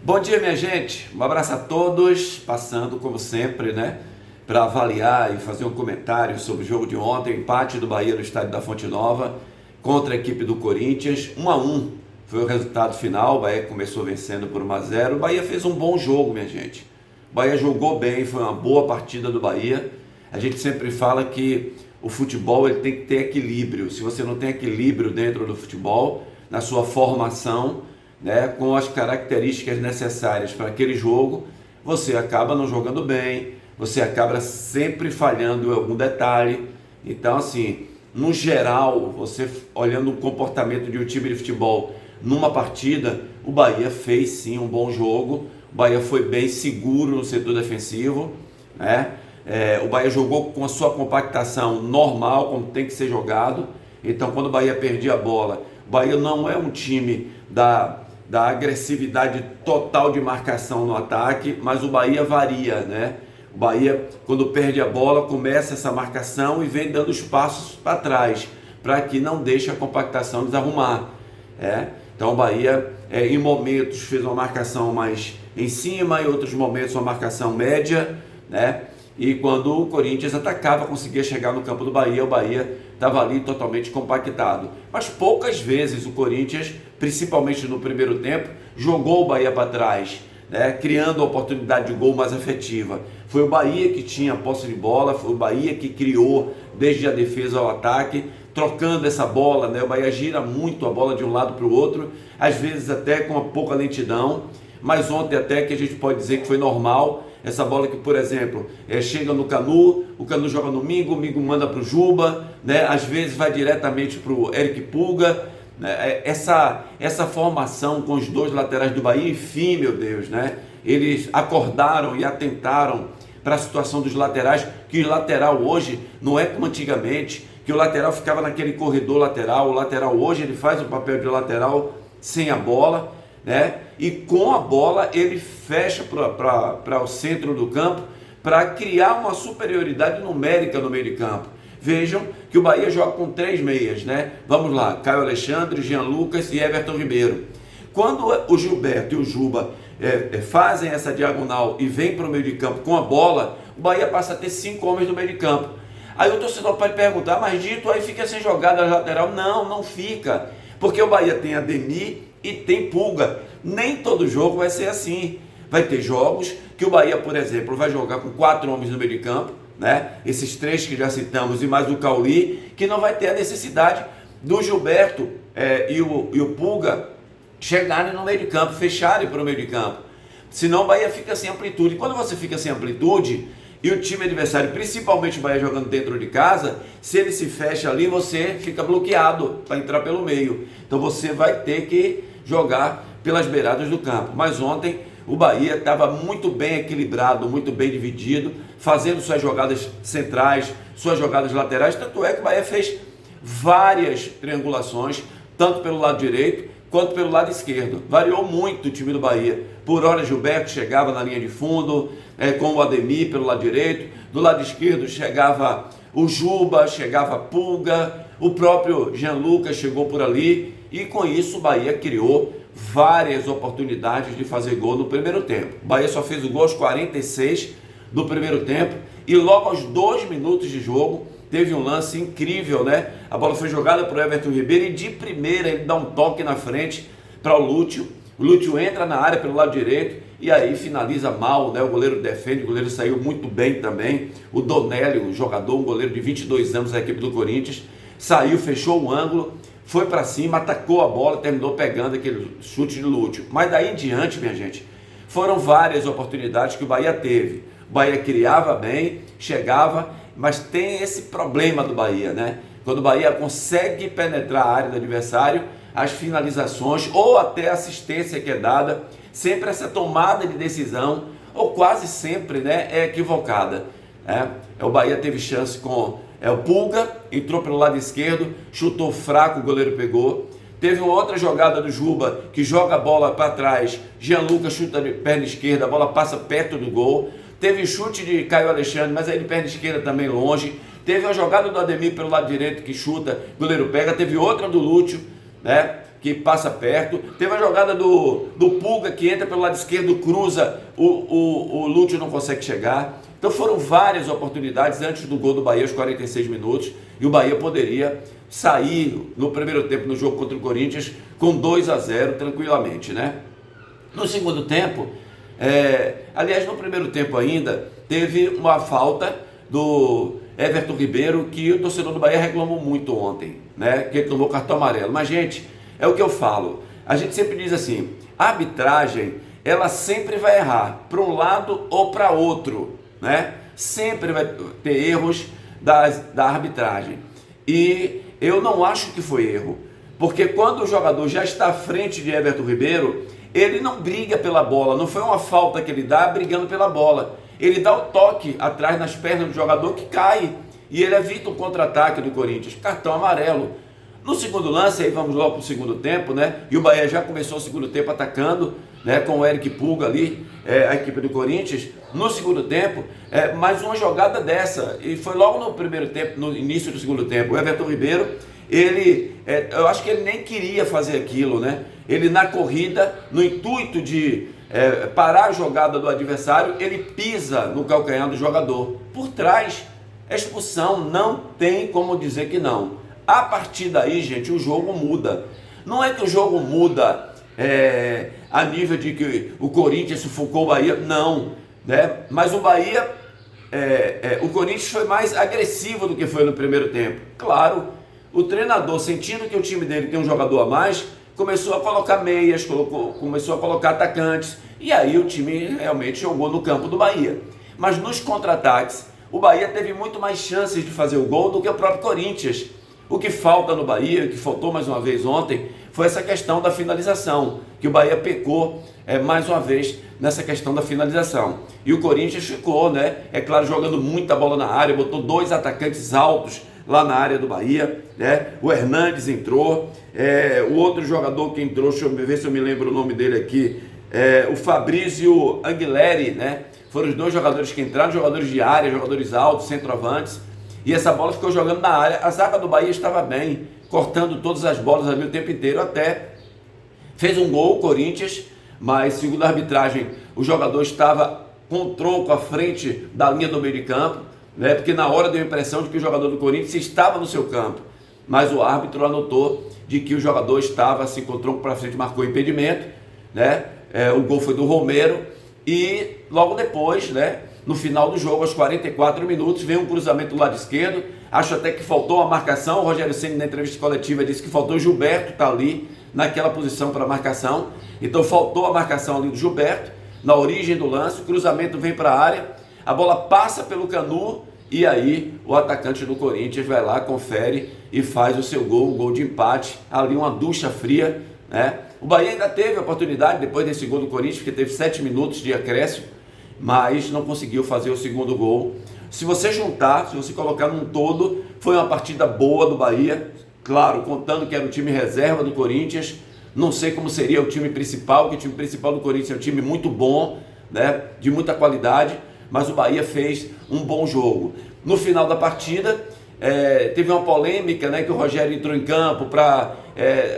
Bom dia, minha gente. Um abraço a todos. Passando, como sempre, né, para avaliar e fazer um comentário sobre o jogo de ontem, o empate do Bahia no estádio da Fonte Nova contra a equipe do Corinthians. 1-1 foi o resultado final. O Bahia começou vencendo por 1-0. O Bahia fez um bom jogo, minha gente. O Bahia jogou bem, foi uma boa partida do Bahia. A gente sempre fala que o futebol ele tem que ter equilíbrio. Se você não tem equilíbrio dentro do futebol, na sua formação, né, com as características necessárias para aquele jogo, você acaba não jogando bem, você acaba sempre falhando em algum detalhe. Então, assim, no geral, você olhando o comportamento de um time de futebol numa partida, o Bahia fez sim um bom jogo. O Bahia foi bem seguro no setor defensivo, né? O Bahia jogou com a sua compactação normal, como tem que ser jogado. Então, quando o Bahia perdia a bola, o Bahia não é um time da agressividade total de marcação no ataque, mas o Bahia varia, né? O Bahia, quando perde a bola, começa essa marcação e vem dando os passos para trás, para que não deixe a compactação desarrumar. Então o Bahia, em momentos, fez uma marcação mais em cima, em outros momentos uma marcação média, né? E quando o Corinthians atacava, conseguia chegar no campo do Bahia, o Bahia estava ali totalmente compactado. Mas poucas vezes o Corinthians, principalmente no primeiro tempo, jogou o Bahia para trás, né, criando a oportunidade de gol mais efetiva. Foi o Bahia que tinha a posse de bola, foi o Bahia que criou desde a defesa ao ataque, trocando essa bola, né? O Bahia gira muito a bola de um lado para o outro, às vezes até com uma pouca lentidão, mas ontem até que a gente pode dizer que foi normal. Essa bola que, por exemplo, chega no Canu, o Canu joga no Mingo, o Mingo manda para o Juba, né? Às vezes vai diretamente para o Eric Pulga, né? Essa formação com os dois laterais do Bahia, enfim, meu Deus, né? Eles acordaram e atentaram para a situação dos laterais, que o lateral hoje não é como antigamente, que o lateral ficava naquele corredor lateral. O lateral hoje ele faz o papel de lateral sem a bola, né? E com a bola ele fecha para o centro do campo para criar uma superioridade numérica no meio de campo. Vejam que o Bahia joga com 3 meias, né? Vamos lá, Caio Alexandre, Jean Lucas e Everton Ribeiro. Quando o Gilberto e o Juba fazem essa diagonal e vêm para o meio de campo com a bola, o Bahia passa a ter 5 homens no meio de campo. Aí o torcedor pode perguntar, mas Dito, aí fica sem jogada lateral? Não, não fica, porque o Bahia tem Ademir e tem Pulga. Nem todo jogo vai ser assim. Vai ter jogos que o Bahia, por exemplo, vai jogar com 4 homens no meio de campo, né? Esses 3 que já citamos e mais o Cauli, que não vai ter a necessidade do Gilberto e o Pulga chegarem no meio de campo, fecharem para o meio de campo. Senão o Bahia fica sem amplitude. E quando você fica sem amplitude e o time adversário, principalmente o Bahia jogando dentro de casa, se ele se fecha ali, você fica bloqueado para entrar pelo meio. Então você vai ter que jogar pelas beiradas do campo. Mas ontem o Bahia estava muito bem equilibrado, muito bem dividido, fazendo suas jogadas centrais, suas jogadas laterais. Tanto é que o Bahia fez várias triangulações, tanto pelo lado direito quanto pelo lado esquerdo. Variou muito o time do Bahia. Por hora Gilberto chegava na linha de fundo, com o Ademir pelo lado direito. Do lado esquerdo chegava o Juba, chegava a Pulga, o próprio Jean Lucas chegou por ali. E com isso o Bahia criou várias oportunidades de fazer gol no primeiro tempo. O Bahia só fez o gol aos 46 do primeiro tempo. E logo aos 2 minutos de jogo, teve um lance incrível, né? A bola foi jogada para o Everton Ribeiro e de primeira ele dá um toque na frente para o Lúcio. O Lúcio entra na área pelo lado direito e aí finaliza mal, né? O goleiro defende, o goleiro saiu muito bem também. O Donelli, o jogador, um goleiro de 22 anos da equipe do Corinthians, saiu, fechou o ângulo, foi para cima, atacou a bola, terminou pegando aquele chute de Lúcio. Mas daí em diante, minha gente, foram várias oportunidades que o Bahia teve. O Bahia criava bem, chegava, mas tem esse problema do Bahia, né? Quando o Bahia consegue penetrar a área do adversário, as finalizações ou até a assistência que é dada, sempre essa tomada de decisão, ou quase sempre, né, é equivocada. O Bahia teve chance com o Pulga, entrou pelo lado esquerdo, chutou fraco, o goleiro pegou. Teve uma outra jogada do Juba, que joga a bola para trás, Jean Lucas chuta de perna esquerda, a bola passa perto do gol. Teve chute de Caio Alexandre, mas aí de perna esquerda também longe. Teve uma jogada do Ademir pelo lado direito que chuta, o goleiro pega. Teve outra do Lúcio, né, que passa perto. Teve a jogada do Pulga, que entra pelo lado esquerdo, cruza, o Lúcio não consegue chegar. Então foram várias oportunidades antes do gol do Bahia, aos 46 minutos, e o Bahia poderia sair no primeiro tempo no jogo contra o Corinthians com 2-0 tranquilamente, né? No segundo tempo, aliás, no primeiro tempo ainda, teve uma falta do Everton Ribeiro, que o torcedor do Bahia reclamou muito ontem, né? Que ele tomou cartão amarelo. Mas, gente, é o que eu falo. A gente sempre diz assim, a arbitragem, ela sempre vai errar para um lado ou para outro, né? Sempre vai ter erros da arbitragem. E eu não acho que foi erro, porque quando o jogador já está à frente de Everton Ribeiro, ele não briga pela bola, não foi uma falta que ele dá brigando pela bola. Ele dá o toque atrás nas pernas do jogador que cai, e ele evita um contra-ataque do Corinthians, cartão amarelo. No segundo lance, aí vamos logo para o segundo tempo, né? E o Bahia já começou o segundo tempo atacando, né? Com o Eric Pulga ali, a equipe do Corinthians. No segundo tempo, mais uma jogada dessa, e foi logo no primeiro tempo, no início do segundo tempo. O Everton Ribeiro, eu acho que ele nem queria fazer aquilo, né? Ele na corrida, no intuito de parar a jogada do adversário, ele pisa no calcanhar do jogador. Por trás, expulsão, não tem como dizer que não. A partir daí, gente, o jogo muda. Não é que o jogo muda a nível de que o Corinthians sufocou o Bahia, não, né? Mas o Bahia, o Corinthians foi mais agressivo do que foi no primeiro tempo. Claro, o treinador, sentindo que o time dele tem um jogador a mais, começou a colocar meias, começou a colocar atacantes, e aí o time realmente jogou no campo do Bahia. Mas nos contra-ataques, o Bahia teve muito mais chances de fazer o gol do que o próprio Corinthians. O que falta no Bahia, o que faltou mais uma vez ontem, foi essa questão da finalização, que o Bahia pecou mais uma vez nessa questão da finalização. E o Corinthians ficou, né? É claro, jogando muita bola na área, botou 2 atacantes altos lá na área do Bahia, né? O Hernandes entrou, o outro jogador que entrou, deixa eu ver se eu me lembro o nome dele aqui, o Fabrício Anguilleri, né? Foram os 2 jogadores que entraram, jogadores de área, jogadores altos, centroavantes. E essa bola ficou jogando na área. A zaga do Bahia estava bem, cortando todas as bolas ali o tempo inteiro, até fez um gol o Corinthians, mas segundo a arbitragem, o jogador estava com o tronco à frente da linha do meio de campo, né? Porque na hora deu a impressão de que o jogador do Corinthians estava no seu campo, mas o árbitro anotou de que o jogador estava assim com o tronco para frente, marcou impedimento, né? O gol foi do Romero, e logo depois, né? No final do jogo, aos 44 minutos, vem um cruzamento do lado esquerdo. Acho até que faltou a marcação. O Rogério Ceni, na entrevista coletiva, disse que faltou o Gilberto estar ali, naquela posição para marcação. Então faltou a marcação ali do Gilberto, na origem do lance. O cruzamento vem para a área, a bola passa pelo Canu, e aí o atacante do Corinthians vai lá, confere e faz o seu gol, um gol de empate. Ali uma ducha fria, né? O Bahia ainda teve a oportunidade, depois desse gol do Corinthians, que teve 7 minutos de acréscimo, mas não conseguiu fazer o segundo gol. Se você juntar, se você colocar num todo, foi uma partida boa do Bahia, claro, contando que era o time reserva do Corinthians. Não sei como seria o time principal, que o time principal do Corinthians é um time muito bom, né, de muita qualidade, mas o Bahia fez um bom jogo. No final da partida, teve uma polêmica, né, que o Rogério entrou em campo para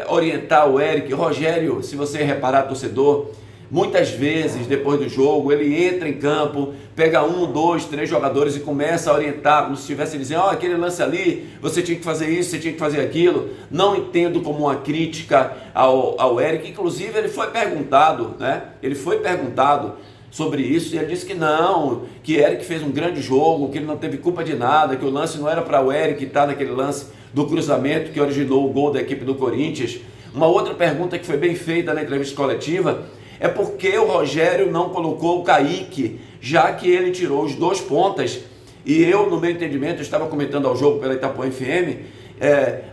orientar o Eric. Rogério, se você reparar, torcedor, muitas vezes, depois do jogo, ele entra em campo, pega 1, 2, 3 jogadores e começa a orientar, como se estivesse dizendo, aquele lance ali, você tinha que fazer isso, você tinha que fazer aquilo. Não entendo como uma crítica ao Eric. Inclusive, ele foi perguntado, né? Ele foi perguntado sobre isso, e ele disse que não, que Eric fez um grande jogo, que ele não teve culpa de nada, que o lance não era para o Eric estar naquele lance do cruzamento que originou o gol da equipe do Corinthians. Uma outra pergunta que foi bem feita na entrevista coletiva é por que o Rogério não colocou o Kaique, já que ele tirou os 2 pontas. E eu, no meu entendimento, estava comentando ao jogo pela Itapuã FM,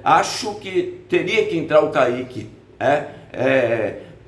acho que teria que entrar o Kaique.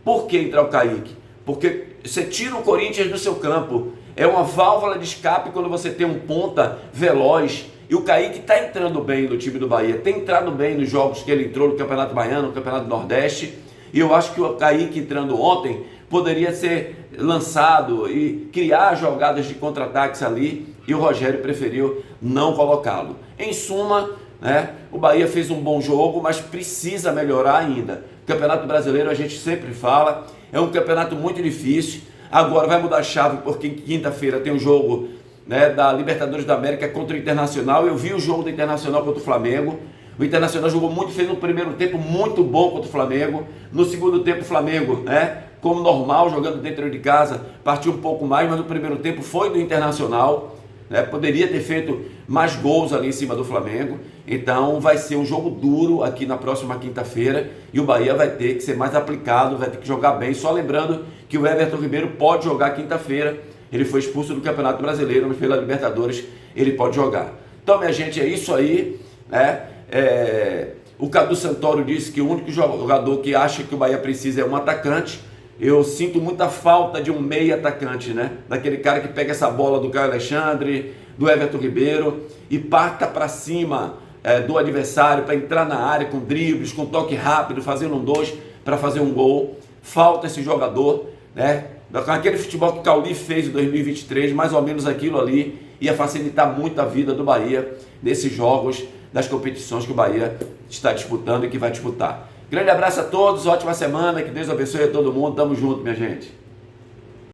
Por que entrar o Kaique? Porque você tira o Corinthians do seu campo, é uma válvula de escape quando você tem um ponta veloz. E o Kaique está entrando bem no time do Bahia, tem entrado bem nos jogos que ele entrou no Campeonato Baiano, no Campeonato Nordeste. E eu acho que o Kaique entrando ontem poderia ser lançado e criar jogadas de contra-ataques ali, e o Rogério preferiu não colocá-lo. Em suma, né, o Bahia fez um bom jogo, mas precisa melhorar ainda. Campeonato Brasileiro a gente sempre fala, é um campeonato muito difícil. Agora vai mudar a chave porque quinta-feira tem o jogo, né, da Libertadores da América contra o Internacional. Eu vi o jogo do Internacional contra o Flamengo. O Internacional jogou muito, fez no primeiro tempo muito bom contra o Flamengo. No segundo tempo o Flamengo, né, como normal, jogando dentro de casa, partiu um pouco mais, mas no primeiro tempo foi do Internacional, né, poderia ter feito mais gols ali em cima do Flamengo. Então vai ser um jogo duro aqui na próxima quinta-feira e o Bahia vai ter que ser mais aplicado, vai ter que jogar bem. Só lembrando que o Everton Ribeiro pode jogar quinta-feira. Ele foi expulso do Campeonato Brasileiro, mas pela Libertadores ele pode jogar. Então, minha gente, é isso aí, né? O Cadu Santoro disse que o único jogador que acha que o Bahia precisa é um atacante. Eu sinto muita falta de um meia atacante, né? Daquele cara que pega essa bola do Caio Alexandre, do Everton Ribeiro e parta para cima do adversário para entrar na área com dribles, com toque rápido, fazendo um dois para fazer um gol. Falta esse jogador, né? Com aquele futebol que o Cauli fez em 2023, mais ou menos aquilo ali ia facilitar muito a vida do Bahia nesses jogos das competições que o Bahia está disputando e que vai disputar. Grande abraço a todos, ótima semana, que Deus abençoe a todo mundo, tamo junto, minha gente.